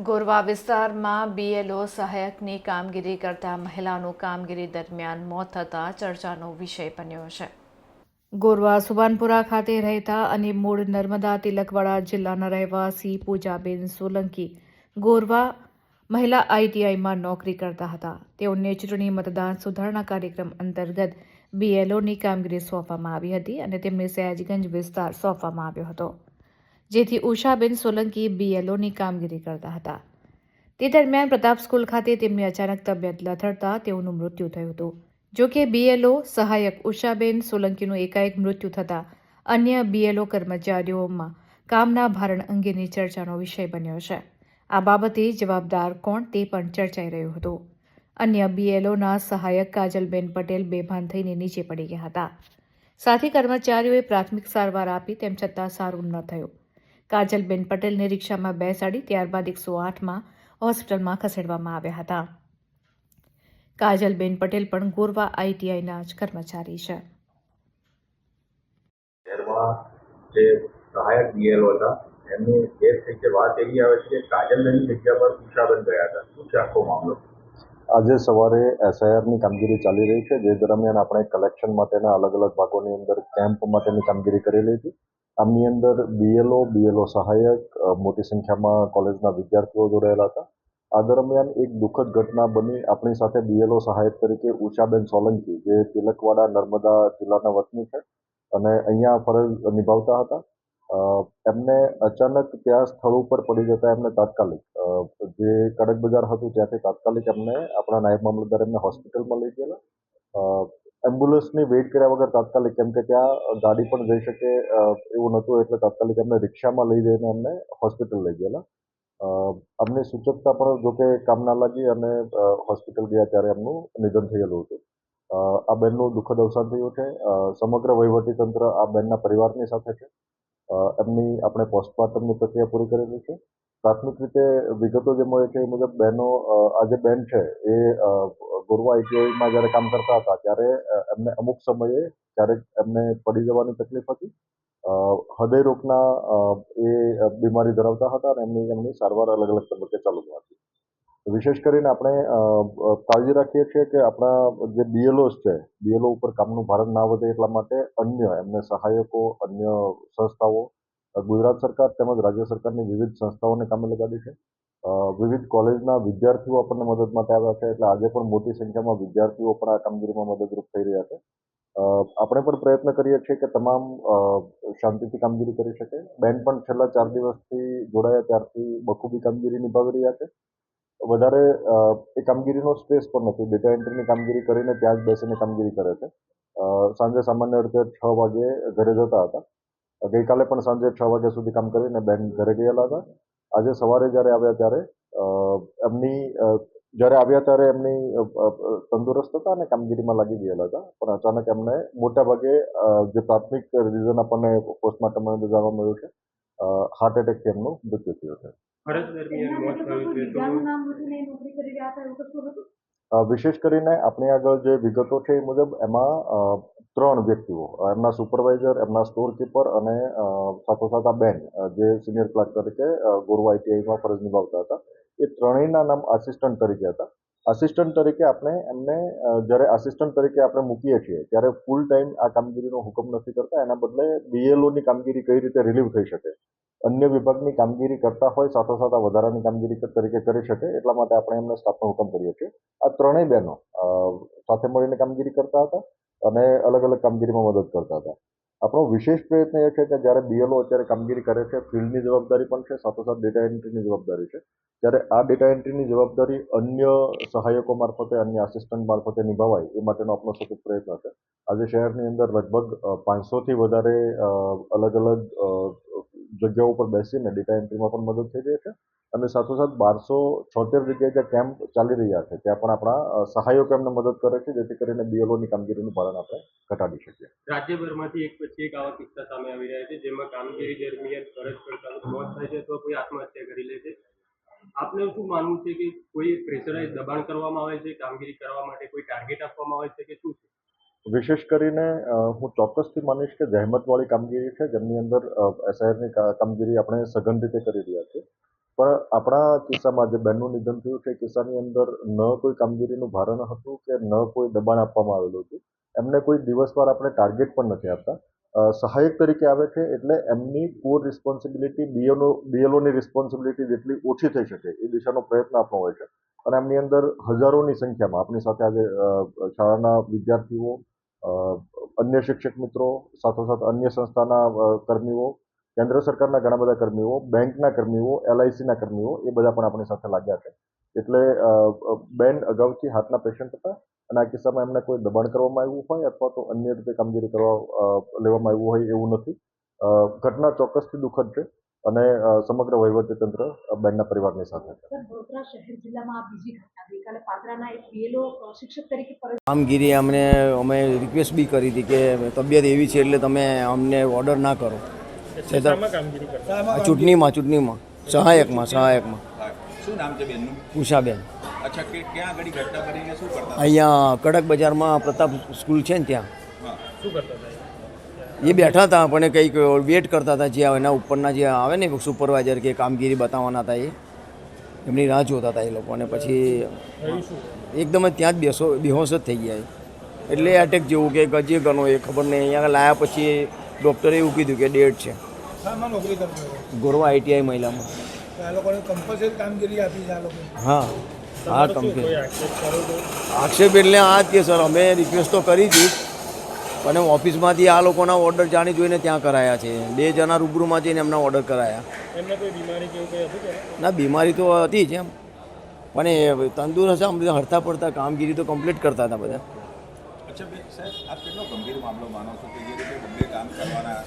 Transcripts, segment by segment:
ગોરવા વિસ્તારમાં બીએલઓ સહાયકની કામગીરી કરતા મહિલાનું કામગીરી દરમિયાન મોત થતાં ચર્ચાનો વિષય બન્યો છે. ગોરવા સુભાનપુરા ખાતે રહેતા અને મૂળ નર્મદા તિલકવાડા જિલ્લાના રહેવાસી પૂજાબેન સોલંકી ગોરવા મહિલા આઈટીઆઈમાં નોકરી કરતા હતા. તેઓને ચૂંટણી મતદાન સુધારણા કાર્યક્રમ અંતર્ગત બીએલઓની કામગીરી સોંપવામાં આવી હતી અને તેમને સયાજગંજ વિસ્તાર સોંપવામાં આવ્યો હતો, જેથી ઉષાબેન સોલંકી બીએલઓની કામગીરી કરતા હતા. તે દરમિયાન પ્રતાપ સ્કૂલ ખાતે તેમની અચાનક તબિયત લથડતા તેઓનું મૃત્યુ થયું હતું. જો કે બીએલઓ સહાયક ઉષાબેન સોલંકીનું એકાએક મૃત્યુ થતાં અન્ય બીએલઓ કર્મચારીઓમાં કામના ભારણ અંગેની ચર્ચાનો વિષય બન્યો છે. આ બાબતે જવાબદાર કોણ તે પણ ચર્ચાઈ રહ્યું હતું. અન્ય બીએલઓના સહાયક કાજલબેન પટેલ બેભાન થઈને નીચે પડી ગયા હતા. સાથી કર્મચારીઓએ પ્રાથમિક સારવાર આપી, તેમ છતાં સારું ન થયું. કાજલબેન પટેલને રિક્ષામાં બેસાડી ત્યારબાદ 108માં હોસ્પિટલમાં ખસેડવામાં આવ્યા હતા. કાજલબેન પટેલ પણ ગોરવા આઈટીઆઈના જ કર્મચારી છે. જે સહાયક બીએલઓ હતા એમની ડેથ થઈ છે. વાત એવી આવે છે કે કાજલબેનની જગ્યા પર ઉષાબેન ગયા હતા. શું છે આખો મામલો? આજે સવારે એસઆઈઆરની કામગીરી ચાલી રહી છે, જે દરમિયાન આપણે કલેક્શન માટેના અલગ અલગ ભાગોની અંદર કેમ્પ માટેની કામગીરી કરેલી હતી. આમની અંદર બીએલઓ સહાયક, મોટી સંખ્યામાં કોલેજના વિદ્યાર્થીઓ જોડાયેલા હતા. આ દરમિયાન એક દુઃખદ ઘટના બની. આપણી સાથે બીએલઓ સહાયક તરીકે ઉષાબેન સોલંકી, જે તિલકવાડા નર્મદા જિલ્લાના વતની છે અને અહીંયા ફરજ નિભાવતા હતા. એમને અચાનક ત્યાં સ્થળ ઉપર પડી જતા એમને તાત્કાલિક જે કડક બજાર હતું ત્યાંથી તાત્કાલિક એમને આપણા નાયબ મામલતદાર એમને હોસ્પિટલમાં લઈ ગયેલા. એમ્બ્યુલન્સની વેઇટ કર્યા વગર તાત્કાલિક, કેમ કે ત્યાં ગાડી પણ જઈ શકે એવું નહોતું, એટલે તાત્કાલિક એમને રિક્ષામાં લઈ જઈને એમને હોસ્પિટલ લઈ ગયેલા. અમને સૂચકતા પણ જોકે કામ ના લાગી અને હોસ્પિટલ ગયા ત્યારે એમનું નિધન થયેલું હતું. આ બેનનું દુઃખદ અવસાન થયું છે. સમગ્ર વહીવટીતંત્ર આ બેનના પરિવારની સાથે છે. એમની આપણે પોસ્ટમોર્ટમની પ્રક્રિયા પૂરી કરેલી છે. પ્રાથમિક રીતે વિગતો જે મળે છે એ મુજબ બહેનો, આ જે બેન છે એ ગોરવા આઈટીઆઈમાં જ્યારે કામ કરતા હતા ત્યારે એમને અમુક સમયે ક્યારેક એમને પડી જવાની તકલીફ હતી. હૃદય રોગના એ બીમારી ધરાવતા હતા અને એમની સારવાર અલગ અલગ તબક્કે ચાલુમાં હતી. વિશેષ કરીને આપણે કાળજી રાખીએ છીએ કે આપણા જે બીએલઓસ છે, બીએલઓ ઉપર કામનું ભારણ ના વધે એટલા માટે અન્ય એમને સહાયકો, અન્ય સંસ્થાઓ, ગુજરાત સરકાર તેમજ રાજ્ય સરકારની વિવિધ સંસ્થાઓને કામે લગાડી છે. વિવિધ કોલેજના વિદ્યાર્થીઓ આપણને મદદ માટે આવ્યા છે, એટલે આજે પણ મોટી સંખ્યામાં વિદ્યાર્થીઓ પણ આ કામગીરીમાં મદદરૂપ થઈ રહ્યા છે. આપણે પણ પ્રયત્ન કરીએ છીએ કે તમામ શાંતિથી કામગીરી કરી શકે. બેન પણ છેલ્લા 4 દિવસથી જોડાયા ત્યારથી બખૂબી કામગીરી નિભાવી રહ્યા છે. વધારે એ કામગીરીનો સ્ટ્રેસ પણ નથી. ડેટા એન્ટ્રીની કામગીરી કરીને ત્યાં જ બેસીને કામગીરી કરે છે. સાંજે સામાન્ય રીતે 6 વાગે ઘરે જતા હતા. ગઈકાલે પણ સાંજે 6 વાગ્યા સુધી કામ કરીને બેન ઘરે ગયેલા હતા. આજે સવારે જ્યારે આવ્યા ત્યારે એમની તંદુરસ્ત હતા અને કામગીરીમાં લાગી ગયેલા હતા, પણ અચાનક એમને મોટા ભાગે જે પ્રાથમિક રીઝન આપણને પોસ્ટમોર્ટમ જાણવા મળ્યું છે, હાર્ટ એટેકથી એમનું મૃત્યુ થયું છે. વિશેષ કરીને આપણી આગળ જે વિગતો છે એ મુજબ એમાં 3 વ્યક્તિઓ, એમના સુપરવાઇઝર, એમના સ્ટોર કીપર અને સાથોસાથ આ બેન જે સિનિયર ક્લાર્ક તરીકે ગોરવા આઈટીઆઈમાં ફરજ નિભાવતા હતા, એ ત્રણેયના નામ આસિસ્ટન્ટ તરીકે હતા. આસિસ્ટન્ટ તરીકે આપણે એમને જ્યારે આસિસ્ટન્ટ તરીકે આપણે મૂકીએ છીએ ત્યારે ફૂલ ટાઈમ આ કામગીરીનો હુકમ નથી કરતા. એના બદલે બીએલઓની કામગીરી કઈ રીતે રિલીવ થઈ શકે, અન્ય વિભાગની કામગીરી કરતા હોય સાથોસાથ આ વધારાની કામગીરી તરીકે કરી શકે, એટલા માટે આપણે એમને સ્ટાફનો હુકમ કરીએ છીએ. આ ત્રણેય બહેનો સાથે મળીને કામગીરી કરતા હતા અને અલગ અલગ કામગીરીમાં મદદ કરતા હતા. આપણો વિશેષ પ્રયત્ન એ છે કે જ્યારે બીએલઓ અત્યારે કામગીરી કરે છે, ફિલ્ડની જવાબદારી પણ છે, સાથોસાથ ડેટા એન્ટ્રીની જવાબદારી છે. ત્યારે આ ડેટા એન્ટ્રીની જવાબદારી અન્ય સહાયકો મારફતે, અન્ય આસિસ્ટન્ટ મારફતે નિભાવાય એ માટેનો આપણો સતત પ્રયત્ન છે. આજે શહેરની અંદર લગભગ 500થી વધારે અલગ અલગ જગ્યાઓ પર બેસીને ડેટા એન્ટ્રીમાં પણ મદદ થઈ રહી છે અને સાથોસાથ 1276 જગ્યાએ જે કેમ્પ ચાલી રહ્યા છે ત્યાં પણ આપણા સહાયકો એમને મદદ કરે છે, જેથી કરીને બીએલઓની કામગીરીનું ભારણ આપણે ઘટાડી શકીએ. રાજ્યભરમાંથી એક પછી એક આવા કિસ્સા સામે આવી રહ્યા છે, જેમાં કામગીરી દરમિયાન ફરજ કરતા મોત થાય છે તો કોઈ આત્મહત્યા કરી લે છે. આપને શું માનવું છે કે કોઈ પ્રેશરાઇઝ દબાણ કરવામાં આવે છે કામગીરી કરવા માટે, કોઈ ટાર્ગેટ આપવામાં આવે છે કે શું છે? વિશેષ કરીને હું ચોક્કસથી માનીશ કે જહેમતવાળી કામગીરી છે, જેમની અંદર એસઆઈઆરની કામગીરી આપણે સઘન રીતે કરી રહ્યા છીએ. પણ આપણા કિસ્સામાં જે બેનનું નિધન થયું છે એ કિસ્સાની અંદર ન કોઈ કામગીરીનું ભારણ હતું કે ન કોઈ દબાણ આપવામાં આવેલું હતું. એમને કોઈ દિવસવાર આપણે ટાર્ગેટ પણ નથી આપતા. સહાયક તરીકે આવે છે એટલે એમની કોર રિસ્પોન્સિબિલિટી બીએલઓની રિસ્પોન્સિબિલિટી જેટલી ઓછી થઈ શકે એ દિશાનો પ્રયત્ન આપણો હોય છે. અને એમની અંદર હજારોની સંખ્યામાં આપણી સાથે આજે શાળાના વિદ્યાર્થીઓ, અન્ય શિક્ષક મિત્રો, સાથોસાથ અન્ય સંસ્થાના કર્મીઓ, કેન્દ્ર સરકારના ઘણા બધા કર્મીઓ, બેંકના કર્મીઓ, LICના કર્મીઓ એ બધા પણ આપણી સાથે લાગ્યા છે. એટલે બેન અગાઉથી હાર્ટના પેશન્ટ હતા અને આ કિસ્સામાં એમને કોઈ દબાણ કરવામાં આવ્યું હોય અથવા તો અન્ય રીતે કામગીરી લેવામાં આવ્યું હોય એવું નથી. ઘટના ચોક્કસથી દુઃખદ છે અને સમગ્ર વહીવટીતંત્ર બેનના પરિવારની સાથે છે. વડોદરા શહેર જિલ્લામાં આ બીજી ઘટના ગઈકાલે પાદરાના એક BLO શિક્ષક તરીકે ફરજ કામગીરી અમે રિક્વેસ્ટ બી કરી હતી કે તબિયત એવી છે એટલે તમે અમને ઓર્ડર ના કરો. ચૂંટણીમાં સહાયકમાં શું નામ છે બેનનું? ઉષાબેન. અચ્છા, કે ક્યાં આગળ ઘટના કરીને શું કરતા? અહીંયા કડક બજારમાં પ્રતાપ સ્કૂલ છે ને ત્યાં હા, શું કરતા હતા? એ બેઠા હતા પણ કંઈક વેટ કરતા હતા. જે એના ઉપરના જે આવે ને સુપરવાઇઝર કે કામગીરી બતાવવાના હતા એમની રાહ જોતા હતા એ લોકો. અને પછી એકદમ જ ત્યાં જ બેહોશ જ થઈ ગયા. એટલે એટેક જેવું કે ગજે ગણો એ ખબર નહીં. અહીંયા લાયા પછી ડૉક્ટરે એવું કીધું કે ડેડ છે. ગોરવા ITI મહિલામાં. હા હા કમ્પ્લીટ. આક્ષેપ એટલે આ જ કે સર અમે રિક્વેસ્ટ તો કરી હતી પણ ઓફિસમાંથી આ લોકોના ઓર્ડર જાણી જોઈને ત્યાં કરાયા છે. 2 જણા રૂબરૂમાં જઈને એમના ઓર્ડર કરાયા. એમને કોઈ બીમારી કે એવું કંઈ હતું કે? ના, બીમારી તો હતી જ એમ, પણ એ તંદુરસ્ત આમ હરતા પડતા કામગીરી તો કમ્પ્લીટ કરતા હતા બધા. અચ્છા બેન, સાહેબ આપ કેટલો ગંભીર મામલો માનો છો કે જે રીતે બંને કામ કરવાના?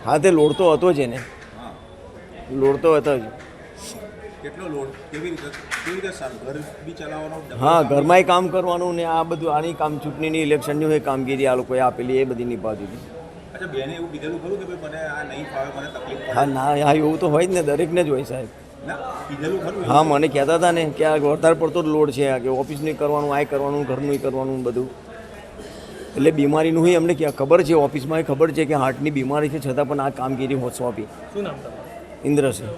હા, તે લોડ તો હતો જ એને. હા, લોડ તો હતો જ. કેટલો લોડ? કેવી રીતે સારું ઘર બી ચલાવવાનો? હા, ઘરમાંય કામ કરવાનું ને આ બધું આની ચૂંટણીની ઇલેક્શનની હોય કામગીરી આ લોકોએ આપેલી એ બધી નિભાવતી હતી. અચ્છા, બેને એવું કીધેલું ખરું કે ભાઈ મને આ નહીં ફાવે, મને તકલીફ પડે? હા ના, હા એવું તો હોય જ ને, દરેકને જ હોય સાહેબ. ના, કીધેલું ખરું? હા, મને કહેતા હતા ને કે આ વધારે પડતો જ લોડ છે, કે ઓફિસનું કરવાનું, આ કરવાનું, ઘરનું કરવાનું બધું. એટલે બીમારીનું અમને ખબર છે, ઓફિસમાં ખબર છે કે હાર્ટની બીમારી છે, છતાં પણ આ કામગીરી સોંપી. શું નામ તમારું? ઇન્દ્રસિંહ.